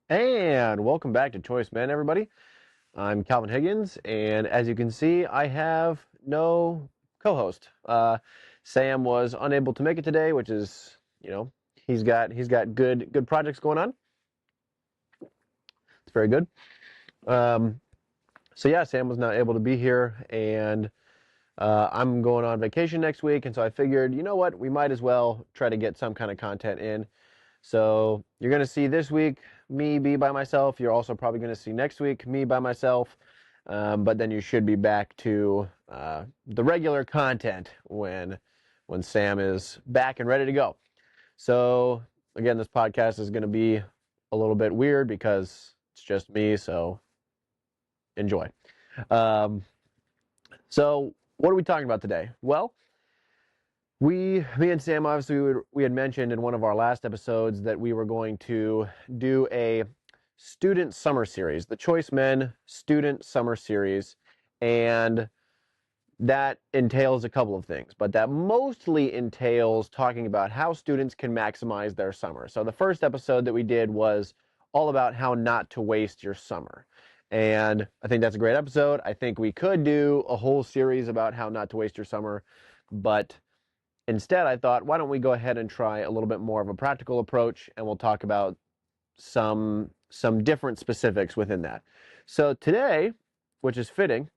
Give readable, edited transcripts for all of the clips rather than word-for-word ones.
And welcome back to Choice Men, everybody. I'm Calvin Higgins, and as you can see, I have no co-host. Sam was unable to make it today, which is, he's got good projects going on. It's very good. Um, so yeah, Sam was not able to be here, and I'm going on vacation next week, and so I figured, you know what, we might as well try to get some kind of content in. So you're going to see this week me be by myself. You're also probably going to see next week me by myself. But then you should be back to the regular content when Sam is back and ready to go. So again, this podcast is going to be a little bit weird because it's just me. So enjoy. Um, so what are we talking about today? Well, me and Sam, obviously, we had mentioned in one of our last episodes that we were going to do a student summer series, the Choice Men Student Summer Series, and that entails a couple of things, but that mostly entails talking about how students can maximize their summer. So the first episode that we did was all about how not to waste your summer. And I think that's a great episode. I think we could do a whole series about how not to waste your summer, but instead, I thought, why don't we go ahead and try a little bit more of a practical approach, and we'll talk about some different specifics within that. So today, which is fitting,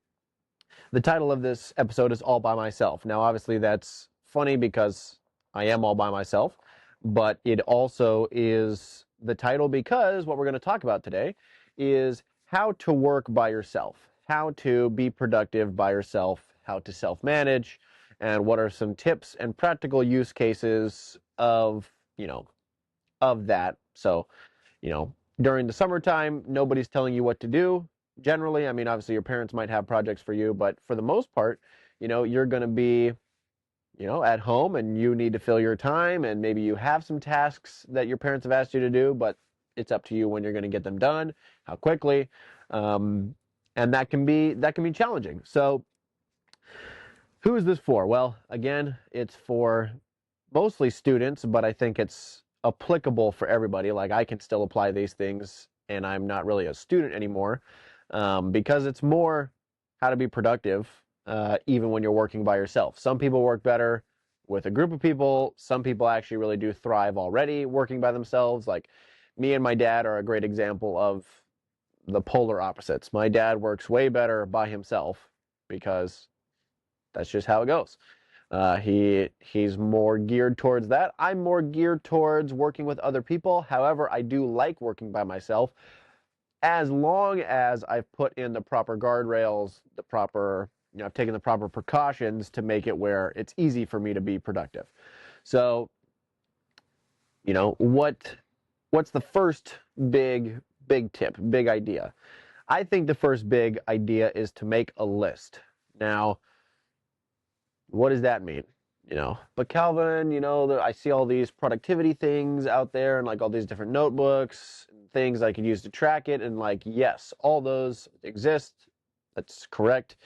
the title of this episode is All by Myself. Now, obviously, that's funny because I am all by myself, but it also is the title because what we're going to talk about today is how to work by yourself, how to be productive by yourself, how to self-manage, and what are some tips and practical use cases of, of that. So, during the summertime, nobody's telling you what to do. Generally, I mean, obviously your parents might have projects for you, but for the most part, you're going to be, at home and you need to fill your time, and maybe you have some tasks that your parents have asked you to do, but it's up to you when you're going to get them done, how quickly. And that can be challenging. So who is this for? Well, again, it's for mostly students, but I think it's applicable for everybody. Like I can still apply these things, and I'm not really a student anymore because it's more how to be productive, even when you're working by yourself. Some people work better with a group of people. Some people actually really do thrive already working by themselves. Like me and my dad are a great example of the polar opposites. My dad works way better by himself because that's just how it goes. He's more geared towards that. I'm more geared towards working with other people. However, I do like working by myself as long as I've put in the proper guardrails, I've taken the proper precautions to make it where it's easy for me to be productive. So, what's the first big tip, big idea? I think the first big idea is to make a list. Now, what does that mean? But Calvin, I see all these productivity things out there and like all these different notebooks, things I could use to track it. And like, yes, all those exist. That's correct.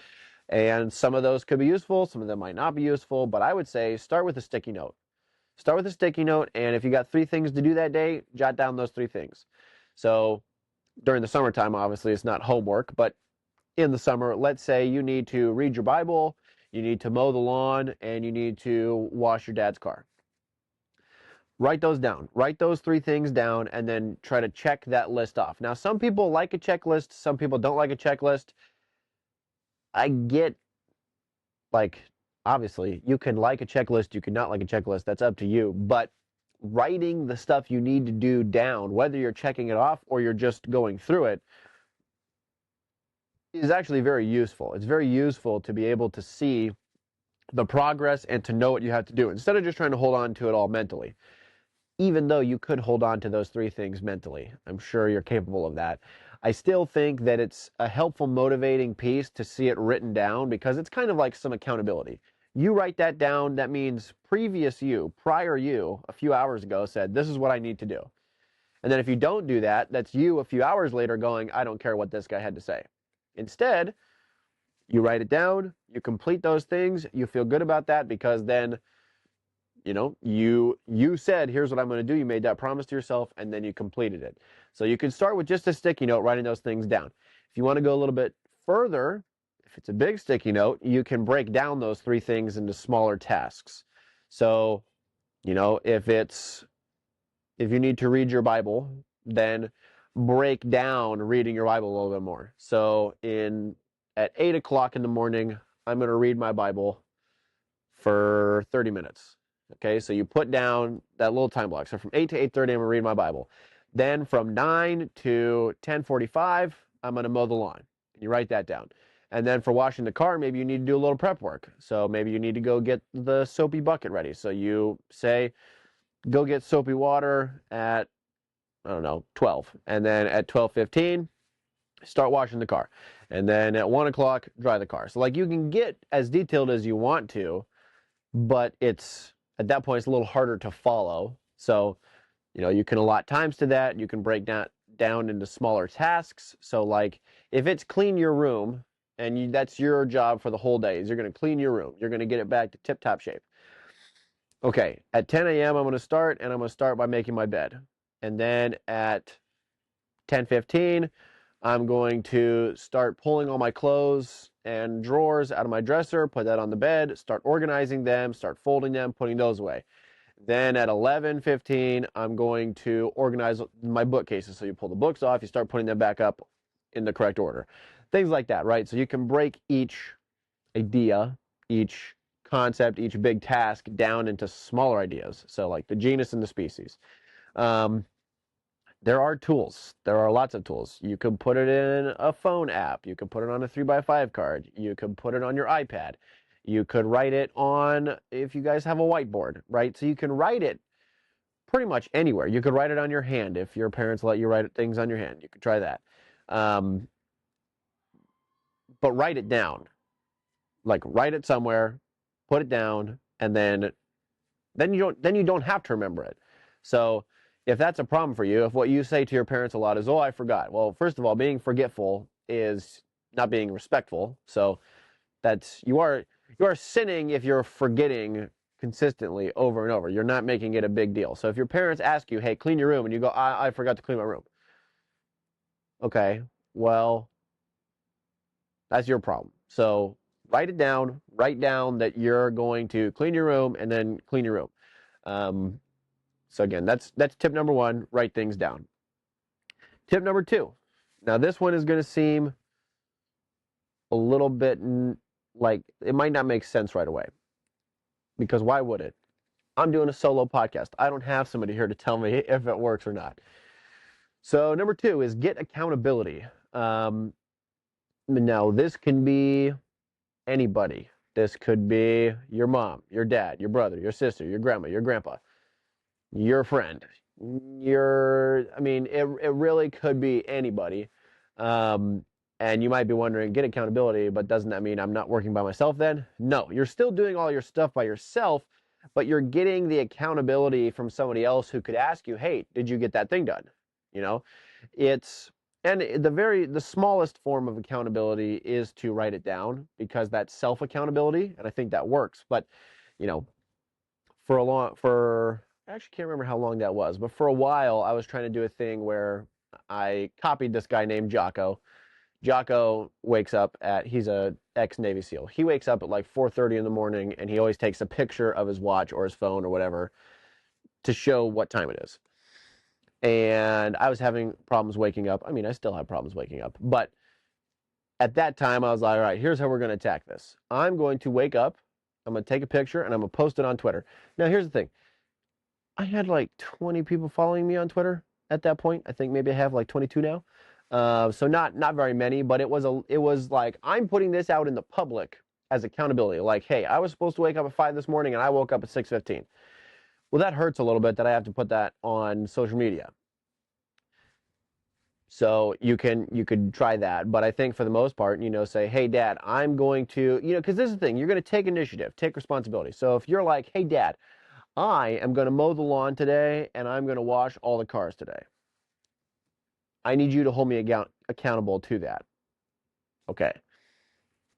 And some of those could be useful. Some of them might not be useful, but I would say start with a sticky note. Start with a sticky note. And if you got 3 things to do that day, jot down those 3 things. So during the summertime, obviously it's not homework, but in the summer, let's say you need to read your Bible, you need to mow the lawn, and you need to wash your dad's car. Write those down. Write those 3 things down and then try to check that list off. Now, some people like a checklist, some people don't like a checklist. I get, like, obviously, you can like a checklist, you can not like a checklist, that's up to you. But writing the stuff you need to do down, whether you're checking it off or you're just going through it, is actually very useful. It's very useful to be able to see the progress and to know what you have to do instead of just trying to hold on to it all mentally. Even though you could hold on to those 3 things mentally, I'm sure you're capable of that. I still think that it's a helpful, motivating piece to see it written down because it's kind of like some accountability. You write that down, that means prior you, a few hours ago said, this is what I need to do. And then if you don't do that, that's you a few hours later going, I don't care what this guy had to say. Instead, you write it down, you complete those things, you feel good about that because then you said, here's what I'm going to do. You made that promise to yourself, and then you completed it. So you can start with just a sticky note, writing those things down. If you want to go a little bit further, if it's a big sticky note, you can break down those 3 things into smaller tasks. So, if you need to read your Bible, then break down reading your Bible a little bit more. So at 8 o'clock in the morning, I'm going to read my Bible for 30 minutes. Okay, so you put down that little time block. So from 8 to 8:30, I'm going to read my Bible. Then from 9 to 10:45, I'm going to mow the lawn. You write that down. And then for washing the car, maybe you need to do a little prep work. So maybe you need to go get the soapy bucket ready. So you say, go get soapy water at, I don't know, 12. And then at 12:15, start washing the car. And then at 1 o'clock, dry the car. So like you can get as detailed as you want to, but at that point, it's a little harder to follow. So, you can allot times to that. You can break that down into smaller tasks. So like if it's clean your room and that's your job for the whole day, is you're going to clean your room. You're going to get it back to tip-top shape. Okay, at 10 a.m. I'm going to start, and I'm going to start by making my bed. And then at 10:15, I'm going to start pulling all my clothes and drawers out of my dresser, put that on the bed, start organizing them, start folding them, putting those away. Then at 11:15, I'm going to organize my bookcases. So you pull the books off, you start putting them back up in the correct order. Things like that, right? So you can break each idea, each concept, each big task down into smaller ideas. So like the genus and the species. There are tools. There are lots of tools. You could put it in a phone app. You could put it on a 3x5 card. You could put it on your iPad. You could write it on, if you guys have a whiteboard, right? So you can write it pretty much anywhere. You could write it on your hand if your parents let you write things on your hand. You could try that. But write it down. Like write it somewhere, put it down, and then you don't have to remember it. So if that's a problem for you, if what you say to your parents a lot is, oh, I forgot. Well, first of all, being forgetful is not being respectful. So you are sinning if you're forgetting consistently over and over. You're not making it a big deal. So if your parents ask you, hey, clean your room, and you go, I forgot to clean my room. Okay, well, that's your problem. So write down that you're going to clean your room and then clean your room. So again, that's tip number 1, write things down. Tip number 2. Now this one is going to seem a little bit like it might not make sense right away. Because why would it? I'm doing a solo podcast. I don't have somebody here to tell me if it works or not. So number 2 is get accountability. Now this can be anybody. This could be your mom, your dad, your brother, your sister, your grandma, your grandpa, your friend. It really could be anybody. And you might be wondering, get accountability, but doesn't that mean I'm not working by myself then? No, you're still doing all your stuff by yourself, but you're getting the accountability from somebody else who could ask you, hey, did you get that thing done? And the smallest form of accountability is to write it down, because that's self-accountability, and I think that works. But, I actually can't remember how long that was, but for a while I was trying to do a thing where I copied this guy named Jocko. Jocko wakes up he's a ex-Navy SEAL. He wakes up at like 4:30 in the morning, and he always takes a picture of his watch or his phone or whatever to show what time it is. And I was having problems waking up. I still have problems waking up. But at that time, I was like, all right, here's how we're going to attack this. I'm going to wake up, I'm going to take a picture, and I'm going to post it on Twitter. Now, here's the thing. I had like 20 people following me on Twitter at that point. I think maybe I have like 22 now. So not very many, but it was like, I'm putting this out in the public as accountability. Like, hey, I was supposed to wake up at 5 this morning, and I woke up at 6:15. Well, that hurts a little bit that I have to put that on social media. So you could try that, but I think for the most part, say, hey, Dad, I'm going to, because this is the thing, you're going to take initiative, take responsibility. So if you're like, hey, Dad, I am going to mow the lawn today, and I'm going to wash all the cars today. I need you to hold me accountable to that. Okay.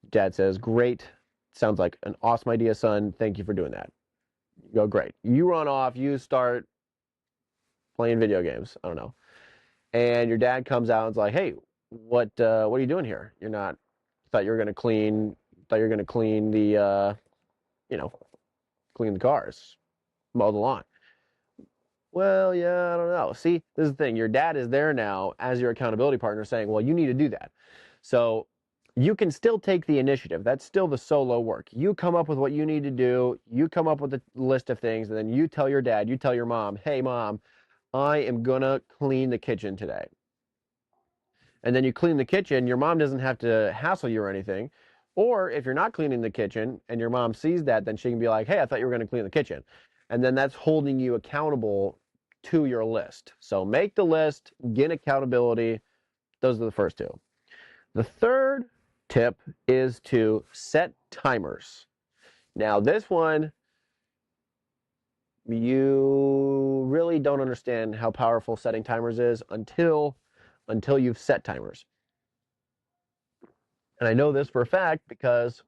Dad says, great. Sounds like an awesome idea, son. Thank you for doing that. You go, great. You run off, you start playing video games. I don't know. And your dad comes out and's like, hey, what are you doing here? You're not, thought you were going to clean, thought you were going to clean the, you know, clean the cars, mow the lawn. Well, yeah, I don't know. See, this is the thing. Your dad is there now as your accountability partner saying, well, you need to do that. So you can still take the initiative. That's still the solo work. You come up with what you need to do. You come up with a list of things, and then you tell your dad, you tell your mom, hey, mom, I am going to clean the kitchen today. And then you clean the kitchen. Your mom doesn't have to hassle you or anything. Or if you're not cleaning the kitchen and your mom sees that, then she can be like, hey, I thought you were going to clean the kitchen. And then that's holding you accountable to your list. So make the list, get accountability. Those are the first two. The third tip is to set timers. Now, this one, you really don't understand how powerful setting timers is until you've set timers. And I know this for a fact because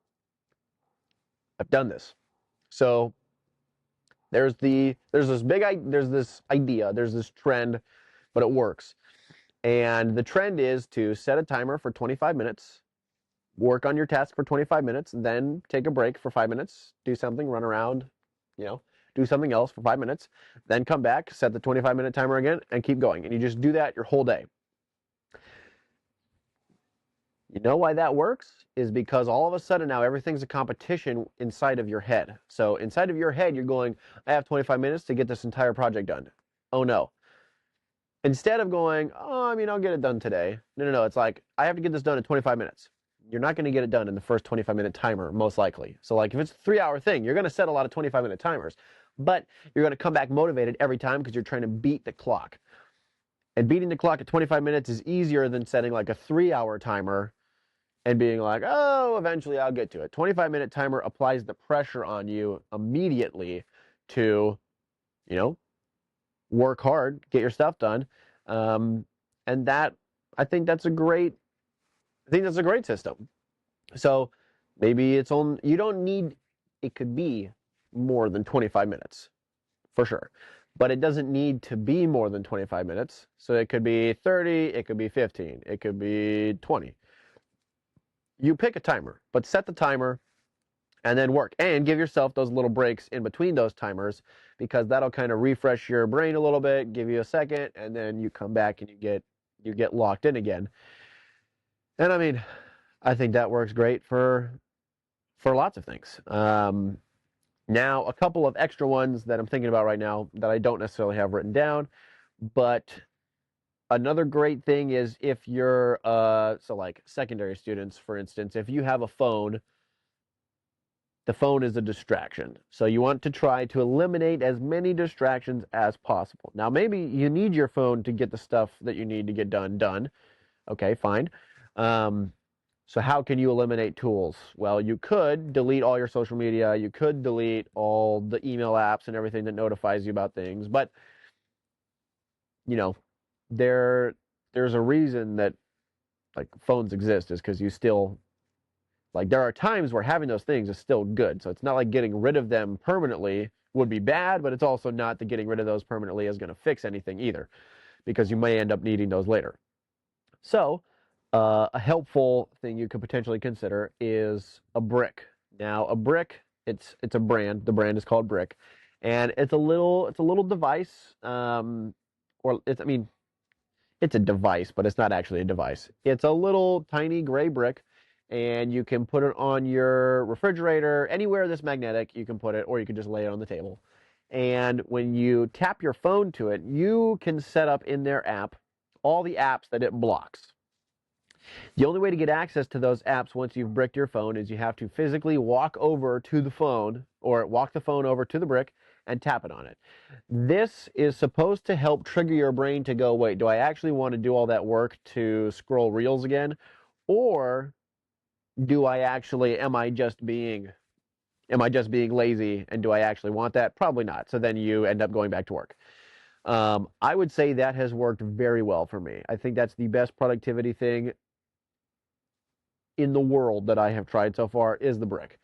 I've done this. So there's this idea, there's this trend, but it works. And the trend is to set a timer for 25 minutes, work on your task for 25 minutes, then take a break for 5 minutes, do something, run around, do something else for 5 minutes, then come back, set the 25-minute timer again, and keep going. And you just do that your whole day. You know why that works? Is because all of a sudden now everything's a competition inside of your head. So inside of your head, you're going, I have 25 minutes to get this entire project done. Oh no. Instead of going, oh, I'll get it done today. No. It's like, I have to get this done in 25 minutes. You're not going to get it done in the first 25-minute timer, most likely. So like if it's a 3-hour thing, you're going to set a lot of 25-minute timers. But you're going to come back motivated every time because you're trying to beat the clock. And beating the clock at 25 minutes is easier than setting like a 3-hour timer and being like, oh, eventually I'll get to it. 25-minute timer applies the pressure on you immediately to, work hard, get your stuff done. And that, I think that's a great system. So maybe you don't need, it could be more than 25 minutes for sure, but it doesn't need to be more than 25 minutes. So it could be 30, it could be 15, it could be 20. You pick a timer, but set the timer and then work and give yourself those little breaks in between those timers because that'll kind of refresh your brain a little bit, give you a second, and then you come back and you get locked in again. And I think that works great for lots of things. Now, a couple of extra ones that I'm thinking about right now that I don't necessarily have written down, but another great thing is if you're so like secondary students, for instance, if you have a phone, the phone is a distraction. So you want to try to eliminate as many distractions as possible. Now, maybe you need your phone to get the stuff that you need to get done. Okay, fine. So how can you eliminate tools? Well, you could delete all your social media. You could delete all the email apps and everything that notifies you about things. But, there's a reason that like phones exist is because you still, like there are times where having those things is still good. So it's not like getting rid of them permanently would be bad, but it's also not that getting rid of those permanently is going to fix anything either because you may end up needing those later. So a helpful thing you could potentially consider is a brick. Now, a brick, it's a brand. The brand is called Brick, and it's a little device, it's a device, but it's not actually a device. It's a little tiny gray brick, and you can put it on your refrigerator. Anywhere that's magnetic, you can put it, or you can just lay it on the table. And when you tap your phone to it, you can set up in their app all the apps that it blocks. The only way to get access to those apps once you've bricked your phone is you have to physically walk over to the phone or walk the phone over to the brick and tap it on it. This is supposed to help trigger your brain to go, wait, do I actually want to do all that work to scroll reels again? Or am I just being lazy and do I actually want that? Probably not. So then you end up going back to work. I would say that has worked very well for me. I think that's the best productivity thing in the world that I have tried so far is the brick.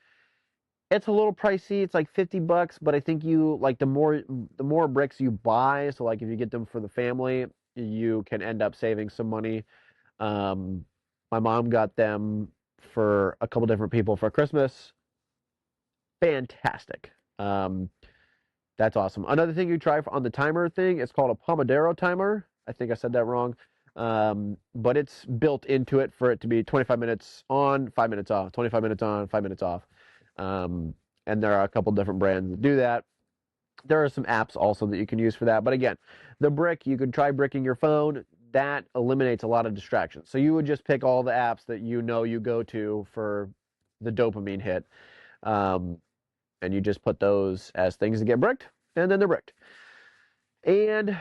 It's a little pricey. It's like $50, but I think you like the more bricks you buy. So like if you get them for the family, you can end up saving some money. Um, my mom got them for a couple different people for Christmas. Fantastic. Um, that's awesome. Another thing you try on the timer thing, it's called a Pomodoro timer. I think I said that wrong. But it's built into it for it to be 25 minutes on, 5 minutes off, 25 minutes on, 5 minutes off. Um, and there are a couple different brands that do that. There are some apps also that you can use for that. But again, the brick, you could try bricking your phone. That eliminates a lot of distractions. So you would just pick all the apps that you know you go to for the dopamine hit. Um, and you just put those as things that get bricked, and then they're bricked. And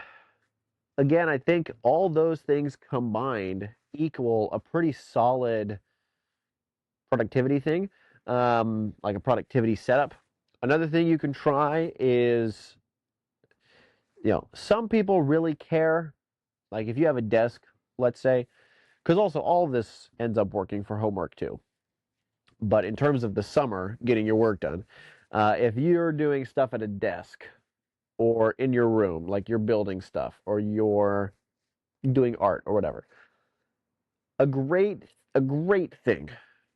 again, I think all those things combined equal a pretty solid productivity thing, like a productivity setup. Another thing you can try is, some people really care. Like if you have a desk, let's say, because also all of this ends up working for homework too. But in terms of the summer, getting your work done, if you're doing stuff at a desk or in your room, like you're building stuff or you're doing art or whatever, a great thing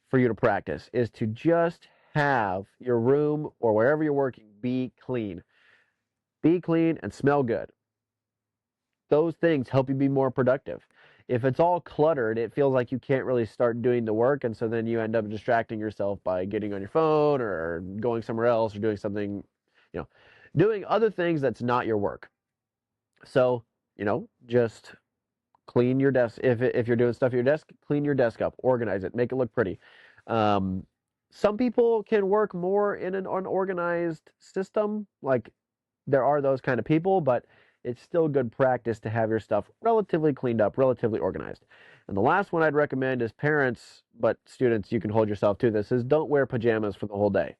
for you to practice is to just have your room or wherever you're working be clean. Be clean and smell good. Those things help you be more productive. If it's all cluttered, it feels like you can't really start doing the work, and so then you end up distracting yourself by getting on your phone or going somewhere else or doing something, you know, doing other things that's not your work. So, just clean your desk. If you're doing stuff at your desk, clean your desk up, organize it, make it look pretty. Um, some people can work more in an unorganized system. Like there are those kind of people, but it's still good practice to have your stuff relatively cleaned up, relatively organized. And the last one I'd recommend is parents, but students, you can hold yourself to this, is don't wear pajamas for the whole day.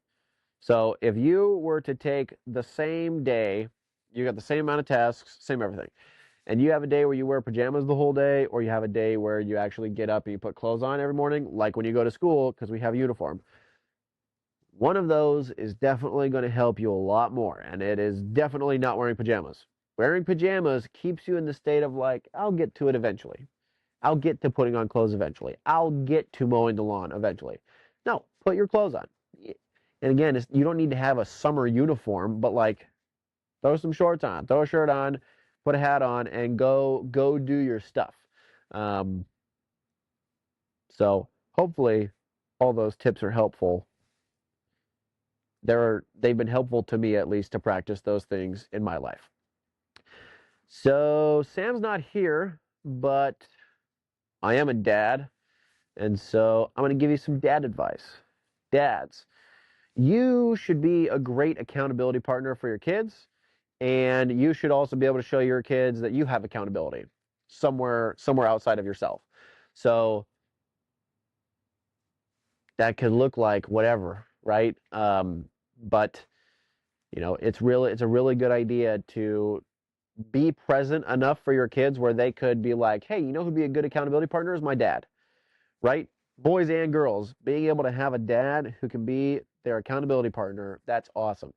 So if you were to take the same day, you got the same amount of tasks, same everything, and you have a day where you wear pajamas the whole day, or you have a day where you actually get up and you put clothes on every morning, like when you go to school, because we have a uniform, one of those is definitely going to help you a lot more. And it is definitely not wearing pajamas. Wearing pajamas keeps you in the state of like, I'll get to it eventually. I'll get to putting on clothes eventually. I'll get to mowing the lawn eventually. No, put your clothes on. And again, you don't need to have a summer uniform, but like throw some shorts on, throw a shirt on, put a hat on, and go do your stuff. Um, so hopefully all those tips are helpful. They've been helpful to me at least to practice those things in my life. So Sam's not here, but I am a dad, and so I'm going to give you some dad advice. Dads, you should be a great accountability partner for your kids, and you should also be able to show your kids that you have accountability somewhere outside of yourself. So that could look like whatever, right? But it's a really good idea to be present enough for your kids where they could be like, hey, who'd be a good accountability partner is my dad, right? Boys and girls, being able to have a dad who can be their accountability partner, that's awesome.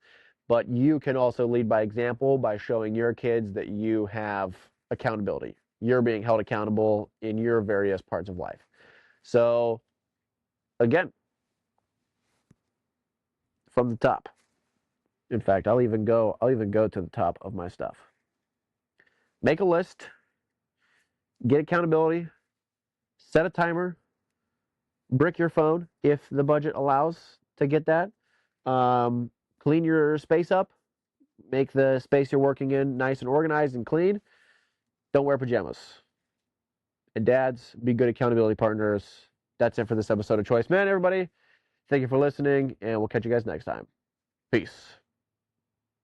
But you can also lead by example by showing your kids that you have accountability. You're being held accountable in your various parts of life. So again, from the top. In fact, I'll even go to the top of my stuff. Make a list, get accountability, set a timer, brick your phone if the budget allows to get that. Um, Clean your space up, make the space you're working in nice and organized and clean. Don't wear pajamas. And dads, be good accountability partners. That's it for this episode of Choice Man, everybody. Thank you for listening, and we'll catch you guys next time. Peace.